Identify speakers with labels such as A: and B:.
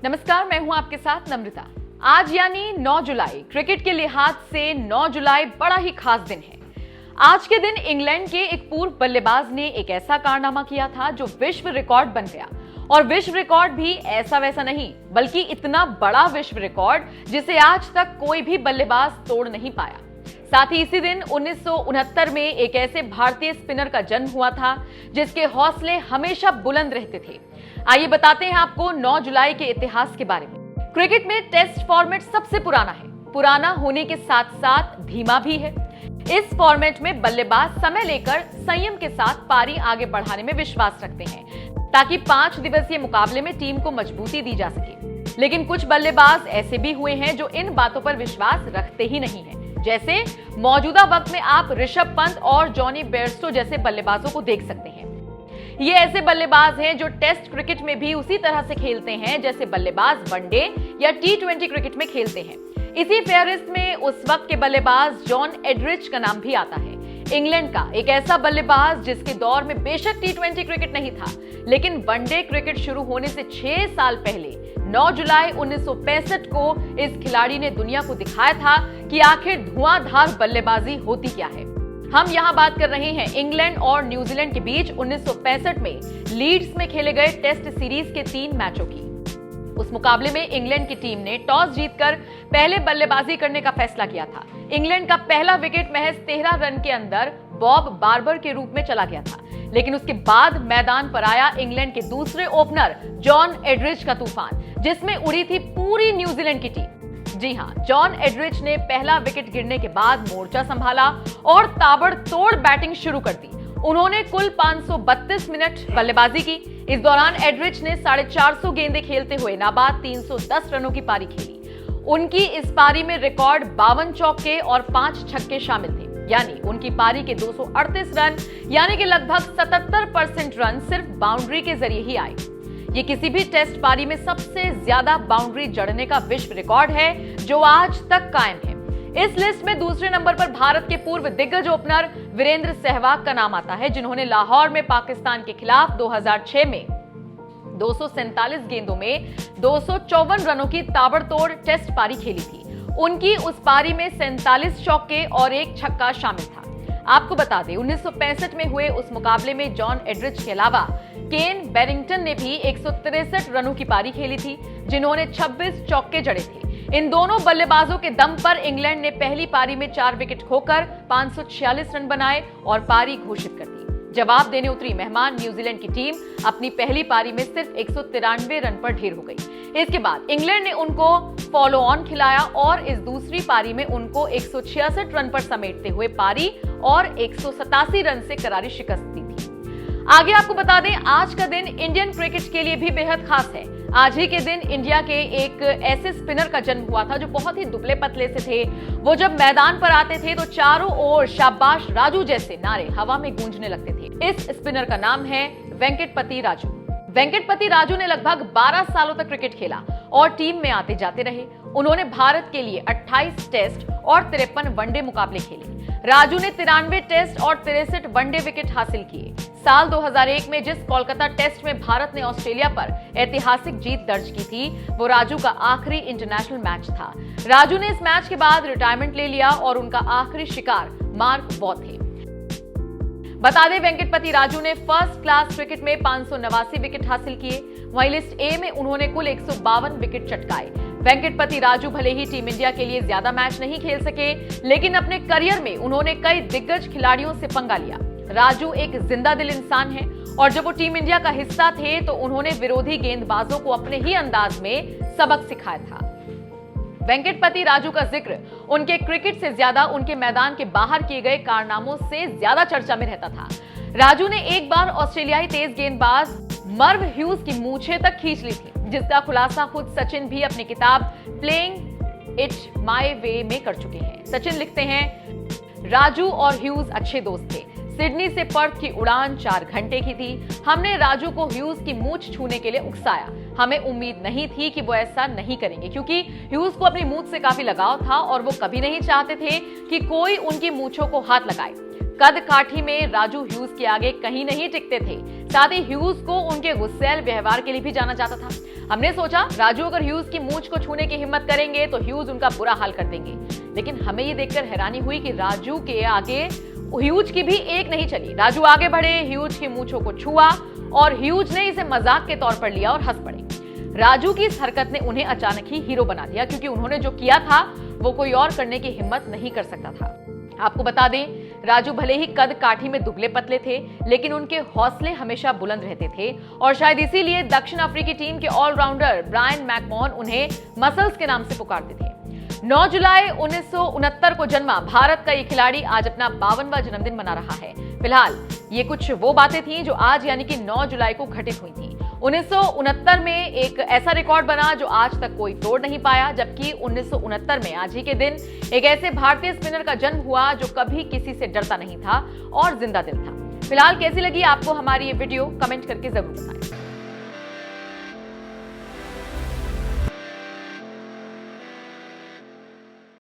A: नमस्कार, मैं हूं आपके साथ नम्रता। आज यानी 9 जुलाई क्रिकेट के लिहाज से 9 जुलाई बड़ा ही खास दिन है। आज के दिन इंग्लैंड के एक पूर्व बल्लेबाज ने एक ऐसा कारनामा किया था जो विश्व रिकॉर्ड बन गया। और विश्व रिकॉर्ड भी ऐसा वैसा नहीं, बल्कि इतना बड़ा विश्व रिकॉर्ड जिसे आज तक कोई भी बल्लेबाज तोड़ नहीं पाया। साथ ही इसी दिन 1969 में एक ऐसे भारतीय स्पिनर का जन्म हुआ था जिसके हौसले हमेशा बुलंद रहते थे। आइए बताते हैं आपको 9 जुलाई के इतिहास के बारे में। क्रिकेट में टेस्ट फॉर्मेट सबसे पुराना है। पुराना होने के साथ साथ धीमा भी है। इस फॉर्मेट में बल्लेबाज समय लेकर संयम के साथ पारी आगे बढ़ाने में विश्वास रखते हैं ताकि 5 दिवसीय मुकाबले में टीम को मजबूती दी जा सके। लेकिन कुछ बल्लेबाज ऐसे भी हुए हैं जो इन बातों पर विश्वास रखते ही नहीं है। जैसे मौजूदा वक्त में आप ऋषभ पंत और जॉनी बेयरस्टो जैसे बल्लेबाजों को देख सकते हैं। ये ऐसे बल्लेबाज हैं जो टेस्ट क्रिकेट में भी उसी तरह से खेलते हैं जैसे बल्लेबाज वनडे या T20 क्रिकेट में खेलते हैं। इसी फेहरिस्त में उस वक्त के बल्लेबाज जॉन एडरिच का नाम भी आता है। इंग्लैंड का एक ऐसा बल्लेबाज जिसके दौर में बेशक T20 क्रिकेट नहीं था, लेकिन वनडे क्रिकेट शुरू होने से 6 साल पहले 9 जुलाई 1965 को इस खिलाड़ी ने दुनिया को दिखाया था कि आखिर धुआंधार बल्लेबाजी होती क्या है। हम यहाँ बात कर रहे हैं इंग्लैंड और न्यूजीलैंड के बीच 1965 में लीड्स में खेले गए टेस्ट सीरीज के 3 मैचों की। उस मुकाबले में इंग्लैंड की टीम ने टॉस जीतकर पहले बल्लेबाजी करने का फैसला किया था। इंग्लैंड का पहला विकेट महज 13 रन के अंदर बॉब बार्बर के रूप में चला गया था, लेकिन उसके बाद मैदान पर आया इंग्लैंड के दूसरे ओपनर जॉन एडरिच का तूफान, जिसमें उड़ी थी पूरी न्यूजीलैंड की टीम। जी हां, जॉन एडरिच ने पहला विकेट गिरने के बाद मोर्चा संभाला और ताबड़तोड़ बैटिंग शुरू कर दी। उन्होंने कुल 532 मिनट बल्लेबाजी की। इस दौरान एडरिच ने 450 गेंदें खेलते हुए नाबाद 310 रनों की पारी खेली। उनकी इस पारी में रिकॉर्ड 52 चौके और 5 छक्के शामिल थे, यानी उनकी पारी के 238 रन यानी कि लगभग 77% रन सिर्फ बाउंड्री के जरिए ही आए। ये किसी भी टेस्ट पारी में सबसे ज्यादा बाउंड्री जड़ने का विश्व रिकॉर्ड है जो आज तक कायम है। इस लिस्ट में दूसरे नंबर पर भारत के पूर्व दिग्गज ओपनर वीरेंद्र सहवाग का नाम आता है, जिन्होंने लाहौर में पाकिस्तान के खिलाफ 2006 में 247 गेंदों में 254 रनों की ताबड़तोड़ टेस्ट पारी खेली थी। उनकी उस पारी में 47 चौके और 1 छक्का शामिल था। आपको बता दें, 1965 में हुए उस मुकाबले में जॉन एडरिच के अलावा केन बेरिंगटन ने भी 163 रनों की पारी खेली थी, जिन्होंने 26 चौके जड़े थे। इन दोनों बल्लेबाजों के दम पर इंग्लैंड ने पहली पारी में 4 विकेट खोकर 546 रन बनाए और पारी घोषित कर दी। जवाब देने उतरी मेहमान न्यूजीलैंड की टीम अपनी पहली पारी में सिर्फ 193 रन पर ढेर हो गई। इसके बाद इंग्लैंड ने उनको फॉलो ऑन खिलाया और इस दूसरी पारी में उनको 166 रन पर समेटते हुए पारी और 187 रन से करारी शिकस्त दी थी। आगे आपको बता दें, आज का दिन इंडियन क्रिकेट के लिए भी बेहद खास है। आज ही के दिन इंडिया के एक ऐसे स्पिनर का जन्म हुआ था जो बहुत ही दुबले पतले से थे। वो जब मैदान पर आते थे तो चारों ओर शाबाश राजू जैसे नारे हवा में गूंजने लगते थे। इस स्पिनर का नाम है वेंकटपति राजू। वेंकटपति राजू ने लगभग 12 सालों तक क्रिकेट खेला और टीम में आते जाते रहे। उन्होंने भारत के लिए 28 टेस्ट और 53 वनडे मुकाबले खेले। राजू ने 93 टेस्ट और 63 वनडे विकेट हासिल किए। साल 2001 में जिस कोलकाता टेस्ट में भारत ने ऑस्ट्रेलिया पर ऐतिहासिक जीत दर्ज की थी, वो राजू का आखिरी इंटरनेशनल मैच था। राजू ने इस मैच के बाद रिटायरमेंट ले लिया और उनका आखिरी शिकार मार्क वॉ थे। बता दें, वेंकटपति राजू ने फर्स्ट क्लास क्रिकेट में 589 विकेट हासिल किए। वहीं लिस्ट ए में उन्होंने कुल 152 विकेट चटकाए। वेंकटपति राजू भले ही टीम इंडिया के लिए ज्यादा मैच नहीं खेल सके, लेकिन अपने करियर में उन्होंने कई दिग्गज खिलाड़ियों से पंगा लिया। राजू एक जिंदा दिल इंसान है और जब वो टीम इंडिया का हिस्सा थे तो उन्होंने विरोधी गेंदबाजों को अपने ही अंदाज में सबक सिखाया था। वेंकटपति राजू का जिक्र उनके क्रिकेट से ज्यादा उनके मैदान के बाहर किए गए कारनामों से ज्यादा चर्चा में रहता था। राजू ने एक बार ऑस्ट्रेलियाई तेज गेंदबाज मर्व ह्यूज की मूछें तक खींच ली थी, जिसका खुलासा खुद सचिन भी अपनी किताब प्लेइंग इट माय वे में कर चुके हैं। सचिन लिखते हैं, राजू और ह्यूज अच्छे दोस्त थे। सिडनी से पर्थ की उड़ान 4 घंटे की थी। हमने राजू को ह्यूज की मूछ छूने के लिए उकसाया। हमें उम्मीद नहीं थी कि वो ऐसा नहीं करेंगे, क्योंकि ह्यूज को अपनी मूछ से काफी लगाव था और वो कभी नहीं चाहते थे कि कोई उनकी मूछों को हाथ लगाए। कद काठी में राजू ह्यूज के आगे कहीं नहीं टिकते थे। साथ ही ह्यूज को उनके गुस्सैल व्यवहार के लिए भी जाना जाता था। हमने सोचा राजू अगर ह्यूज की मूंछ को छूने की हिम्मत करेंगे तो ह्यूज उनका बुरा हाल कर देंगे, लेकिन हमें ये देखकर हैरानी हुई कि राजू के आगे ह्यूज की भी एक नहीं चली। राजू आगे बढ़े, ह्यूज की मूंछों को छुआ और ह्यूज ने इसे मजाक के तौर पर लिया और हंस पड़े। राजू की इस हरकत ने उन्हें अचानक ही हीरो बना दिया, क्योंकि उन्होंने जो किया था वो कोई और करने की हिम्मत नहीं कर सकता था। आपको बता दें, राजू भले ही कद काठी में दुबले पतले थे, लेकिन उनके हौसले हमेशा बुलंद रहते थे और शायद इसीलिए दक्षिण अफ्रीकी टीम के ऑलराउंडर ब्रायन मैकमोहन उन्हें मसल्स के नाम से पुकारते थे। 9 जुलाई 1969 को जन्मा भारत का ये खिलाड़ी आज अपना 52वां जन्मदिन मना रहा है। फिलहाल ये कुछ वो बातें थी जो आज यानी कि 9 जुलाई को घटित हुई थी। 1969 में एक ऐसा रिकॉर्ड बना जो आज तक कोई तोड़ नहीं पाया, जबकि 1969 में आज ही के दिन एक ऐसे भारतीय स्पिनर का जन्म हुआ जो कभी किसी से डरता नहीं था और जिंदा दिल था। फिलहाल कैसी लगी आपको हमारी ये वीडियो, कमेंट करके जरूर बताएं।